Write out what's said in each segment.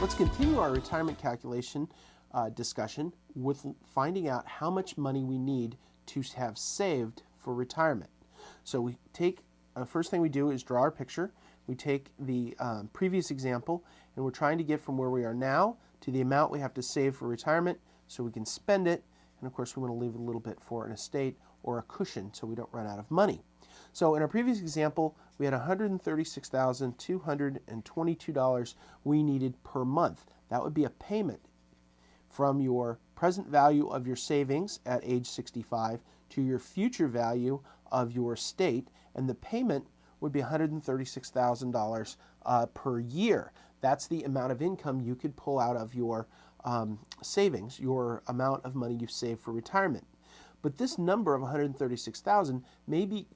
Let's continue our retirement calculation discussion with finding out how much money we need to have saved for retirement. So we take, first thing we do is draw our picture. We take the previous example and we're trying to get from where we are now to the amount we have to save for retirement so we can spend it. And of course we want to leave a little bit for an estate or a cushion so we don't run out of money. So in our previous example, we had $136,222 we needed per month. That would be a payment from your present value of your savings at age 65 to your future value of your estate, and the payment would be $136,000 per year. That's the amount of income you could pull out of your savings, your amount of money you've saved for retirement. But this number of 136,000 may be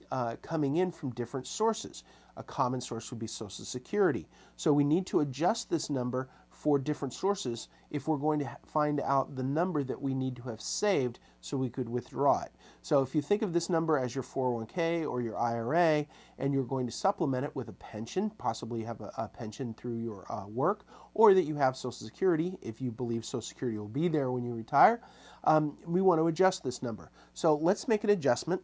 coming in from different sources. A common source would be Social Security. So we need to adjust this number for different sources if we're going to find out the number that we need to have saved so we could withdraw it. So if you think of this number as your 401k or your IRA and you're going to supplement it with a pension, possibly you have a pension through your work, or that you have Social Security if you believe Social Security will be there when you retire, we want to adjust this number. So let's make an adjustment.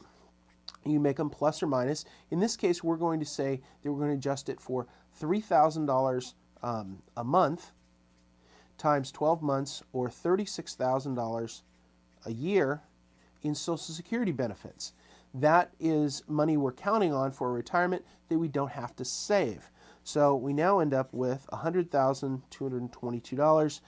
You make them plus or minus. In this case, we're going to say that we're going to adjust it for $3,000 a month times 12 months, or $36,000 a year in Social Security benefits. That is money we're counting on for retirement that we don't have to save. So we now end up with $100,222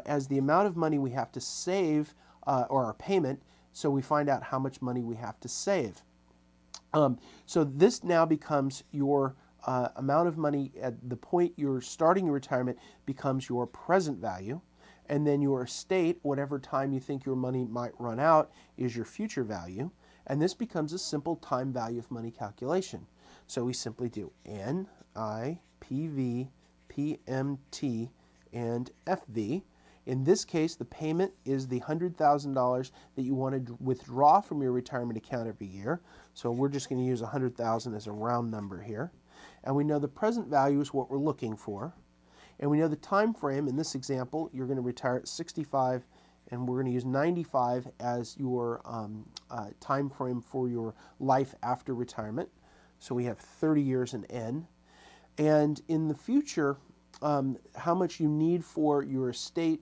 as the amount of money we have to save, or our payment, so we find out how much money we have to save. So this now becomes your amount of money at the point you're starting your retirement becomes your present value, and then your estate, whatever time you think your money might run out, is your future value, and this becomes a simple time value of money calculation. So we simply do N, I, PV, PMT, and FV. In this case, the payment is the $100,000 that you want to withdraw from your retirement account every year. So we're just going to use $100,000 as a round number here. And we know the present value is what we're looking for. And we know the time frame. In this example, you're going to retire at 65, and we're going to use 95 as your time frame for your life after retirement. So we have 30 years in N. And in the future, how much you need for your estate,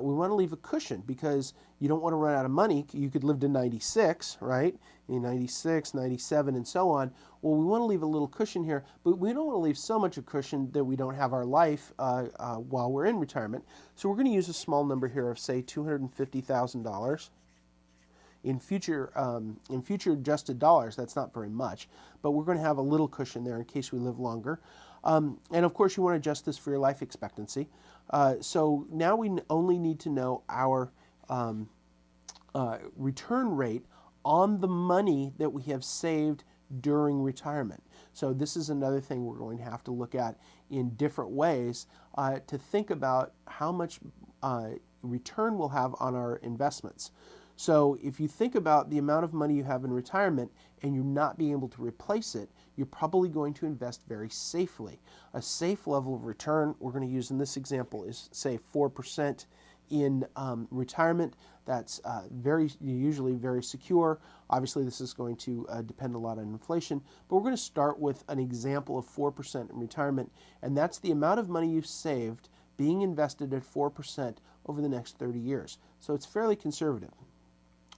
we want to leave a cushion because you don't want to run out of money. You could live to 96, right? In 96, 97, and so on. Well, we want to leave a little cushion here, but we don't want to leave so much a cushion that we don't have our life while we're in retirement. So we're going to use a small number here of, say, $250,000. In future adjusted dollars, that's not very much, but we're going to have a little cushion there in case we live longer. And of course, you want to adjust this for your life expectancy. So now we only need to know our return rate on the money that we have saved during retirement. So this is another thing we're going to have to look at in different ways to think about how much return we'll have on our investments. So if you think about the amount of money you have in retirement and you're not being able to replace it, you're probably going to invest very safely. A safe level of return we're going to use in this example is, say, 4% in retirement. That's usually very secure. Obviously, this is going to depend a lot on inflation, but we're going to start with an example of 4% in retirement, and that's the amount of money you've saved being invested at 4% over the next 30 years. So it's fairly conservative.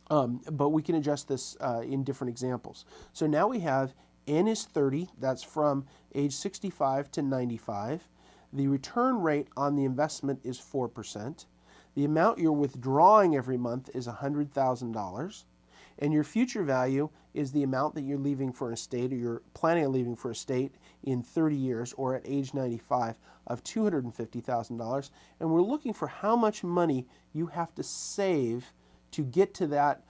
But we can adjust this in different examples. So now we have N is 30. That's from age 65 to 95. The return rate on the investment is 4%. The amount you're withdrawing every month is $100,000. And your future value is the amount that you're leaving for an estate, or you're planning on leaving for an estate in 30 years or at age 95 of $250,000. And we're looking for how much money you have to save to get to that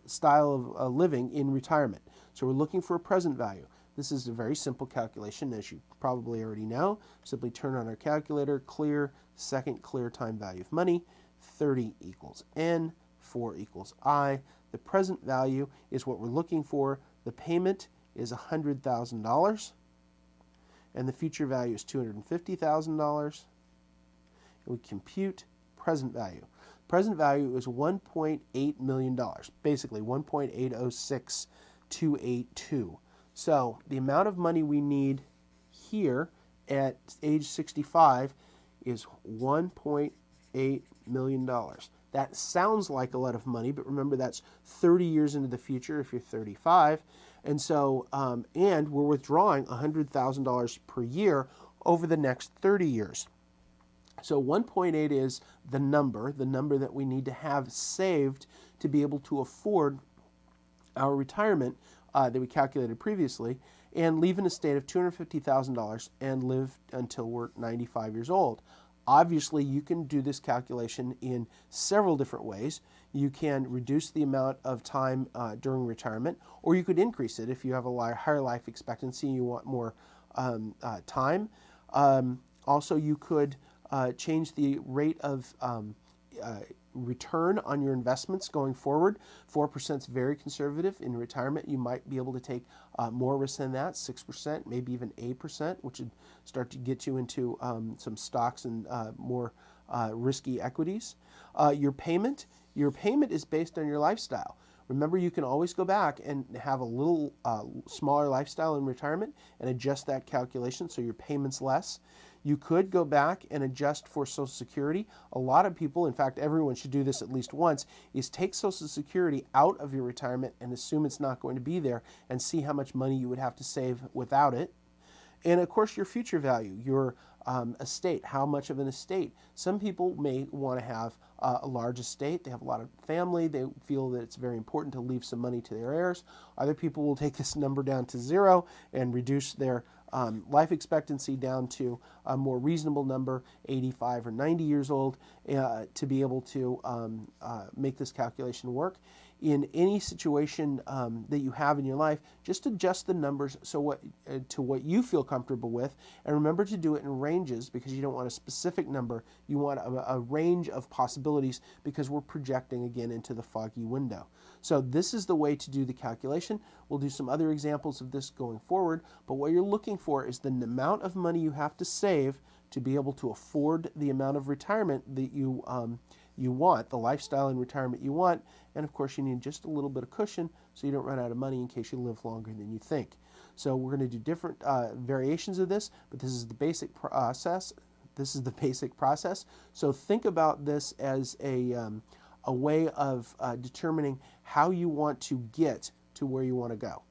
style of living in retirement. So we're looking for a present value. This is a very simple calculation, as you probably already know. Simply turn on our calculator, clear, second clear time value of money, 30 equals N, 4 equals I. The present value is what we're looking for. The payment is $100,000, and the future value is $250,000. and we compute present value. Present value is $1.8 million, basically 1.806282. So the amount of money we need here at age 65 is $1.8 million. That sounds like a lot of money, but remember that's 30 years into the future if you're 35. And so, and we're withdrawing $100,000 per year over the next 30 years. So 1.8 is the number that we need to have saved to be able to afford our retirement that we calculated previously, and leave an estate of $250,000 and live until we're 95 years old. Obviously, you can do this calculation in several different ways. You can reduce the amount of time during retirement, or you could increase it if you have a higher life expectancy and you want more time. Also, you could change the rate of return on your investments going forward. 4% is very conservative. In retirement, you might be able to take more risk than that, 6%, maybe even 8%, which would start to get you into some stocks and more risky equities. Your payment is based on your lifestyle. Remember, you can always go back and have a little smaller lifestyle in retirement and adjust that calculation so your payment's less. You could go back and adjust for Social Security. A lot of people, in fact, everyone should do this at least once, is take Social Security out of your retirement and assume it's not going to be there and see how much money you would have to save without it. And of course, your future value, your estate, how much of an estate. Some people may want to have a large estate. They have a lot of family. They feel that it's very important to leave some money to their heirs. Other people will take this number down to zero and reduce their life expectancy down to a more reasonable number, 85 or 90 years old, to be able to make this calculation work. In any situation that you have in your life, just adjust the numbers to what you feel comfortable with, and remember to do it in ranges, because you don't want a specific number. You want a range of possibilities, because we're projecting again into the foggy window. So this is the way to do the calculation. We'll do some other examples of this going forward, but what you're looking for is the amount of money you have to save to be able to afford the amount of retirement that you want, the lifestyle and retirement you want, and of course you need just a little bit of cushion so you don't run out of money in case you live longer than you think. So we're going to do different variations of this, but this is the basic process. So think about this as a way of determining how you want to get to where you want to go.